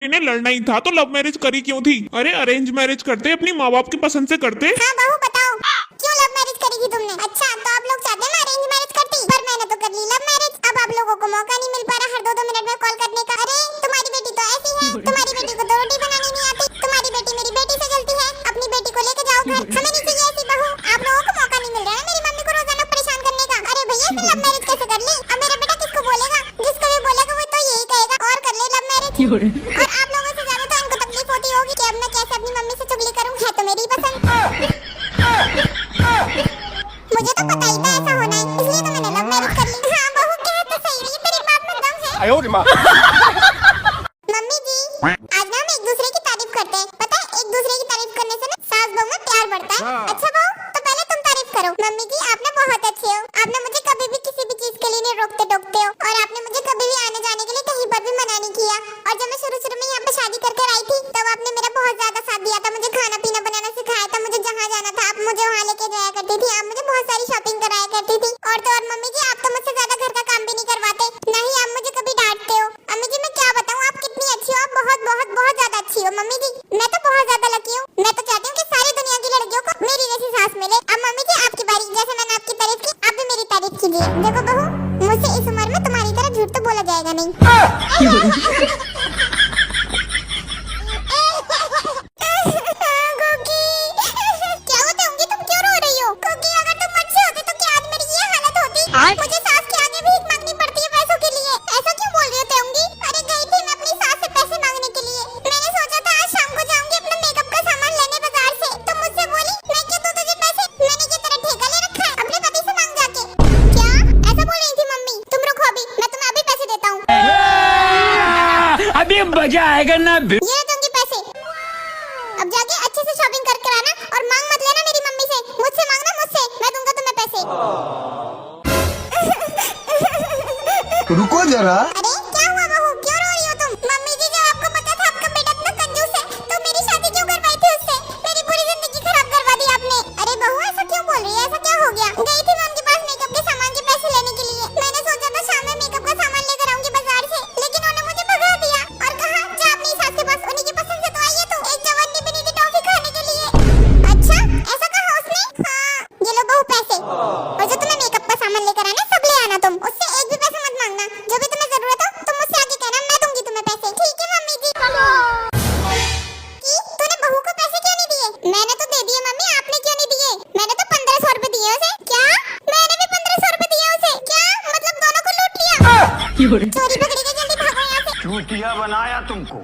इन्हें लड़ना ही था तो लव मैरिज करी क्यों थी? अरे अरेंज मैरिज करते, अपनी माँ बाप की पसंद से करते। हाँ बहू बताओ, क्यों लव मैरिज करी थी तुमने? अच्छा तो आप लोग चाहते हैं मैं अरेंज मैरिज करती, पर मैंने तो कर ली लव मैरिज। अब आप लोगों को मौका नहीं मिल पा रहा हर 2-2 मिनट में कॉल करने का। अरे तुम्हारी बेटी तो ऐसी है, तुम्हारी बेटी को तो रोटी बनानी नहीं आती, तुम्हारी बेटी मेरी बेटी से जलती है। अपनी बेटी को लेके जाओ घर, हमें नहीं चाहिए ऐसी बहू। आप लोगों को मौका नहीं मिल रहा है मेरी मम्मी को रोजाना परेशान करने का। अरे भैया फिर लव मैरिज कैसे कर ली? अब मेरा बेटा किसको बोलेगा? जिसको भी बोलेगा वो तो यही कहेगा और कर ले लव मैरिज। और आप लोगों से ज्यादा तो इनको तकलीफ होती होगी कि अब मैं कैसे अपनी मम्मी से चुगली करूं। है तो मेरी पसंद, मुझे तो पता ही था ऐसा होना है, इसलिए तो मैंने लव मैरिज कर ली। हाँ बहू कह तो सही रही है, तेरी बात में दम है। मम्मी जी आज ना हम एक दूसरे की तारीफ करते हैं, पता है एक दूसरे की तारीफ करने से ना सास बहू में प्यार बढ़ता है। अच्छा बहू तो पहले तुम तारीफ करो। मम्मी जी आप ना बहुत अच्छे हो, आपने मुझे कभी भी किसी भी चीज के लिए नहीं रोकते टोकते हो, और आपने मुझे कभी भी आने जाने के लिए कहीं पर भी मना नहीं किया। और जब मैं शुरू में यहाँ पे शादी करके आई थी तब आपने मेरा बहुत ज्यादा साथ दिया था, मुझे खाना पीना बनाना सिखाया था, मुझे जहाँ जाना था आप मुझे वहाँ लेके जाया करती थी, आप मुझे बहुत सारी शॉपिंग कराया करती थी। और तो और मम्मी जी आप तो मुझसे ज्यादा घर का काम भी नहीं करवाते, ना ही आप मुझे कभी डांटते हो। अम्मी जी मैं क्या बताऊँ आप कितनी अच्छी हो, आप बहुत बहुत बहुत ज्यादा अच्छी हो मम्मी जी। मैं तो बहुत ज्यादा लकी हूँ, मैं तो चाहती हूँ कि सारी दुनिया की लड़कियों को मेरी जैसी सास मिले। अब मम्मी जी आपकी बारी, जैसे मैंने आपकी तारीफ की आप भी मेरी तारीफ कीजिए। देखो बहू मुझसे इस उम्र में तुम्हारी तरह झूठ तो बोला जाएगा नहीं। मुझे सास के आगे भीख मांगनी पड़ती है पैसों के लिए, ऐसा क्यों बोल रही हो तेउंगी? अरे गई थी मैं अपनी सास से पैसे मांगने के लिए, मैंने सोचा था आज शाम को जाऊंगी अपना मेकअप का सामान लेने बाजार से, तो मुझसे बोली मैं क्यों दूं तुझे पैसे, मैंने क्या तेरा ठेका ले रखा है, अपने पति से मांग जाके। क्या ऐसा बोल रही थी मम्मी? तुम रुको अभी, मैं तुम्हें अभी पैसे देता हूँ। अभी मजा आएगा ना। ये दूंगी पैसे, अब जाके अच्छे से शॉपिंग करके आना और मांग मत लेना मेरी मम्मी से, मुझसे मांगना, मुझसे मैं दूंगा तुम्हें पैसे। रुको जरा। अरे क्या हुआ बहू, क्यों रो रही हो तुम? मम्मी जी जब आपको पता था आपका बेटा इतना कंजूस है तो मेरी शादी क्यों करवाई थी उससे? मेरी पूरी जिंदगी खराब करवा दी आपने। अरे बहू ऐसा क्यों बोल रही है, ऐसा क्या हो गया? गई थी मैं उनके पास मेकअप के सामान के पैसे लेने के लिए, मैंने सोचा था शाम में मेकअप का सामान लेकर आऊंगी बाजार से, लेकिन उन्होंने मुझे भगा दिया और कहा जा अपनी सास के पास, उन्हीं की पसंद से तो आई है तू, एक जवानी बनी थी टॉफी खाने के लिए। अच्छा ऐसा कहा उसने? हाँ ये लो बहू पैसे, और जो तुम्हें मेकअप का सामान लेकर आना सब ले आना तुम, उससे एक भी पैसा मत मांगना, जो भी तुम्हें जरूरत हो तुम मुझसे आगे कहना, मैं दूंगी तुम्हें पैसे। ठीक है मम्मी जी। की तूने बहू को पैसे क्यों नहीं दिए? मैंने तो दे दिए मम्मी, आपने क्यों नहीं दिए? मैंने तो 1500 रुपए दिए उसे। क्या मैंने भी 1500 रुपए दिए उसे? क्या मतलब दोनों को लूट लिया? चोरी पकड़ी गई, जल्दी भागो यहाँ से। चूतिया बनाया तुमको।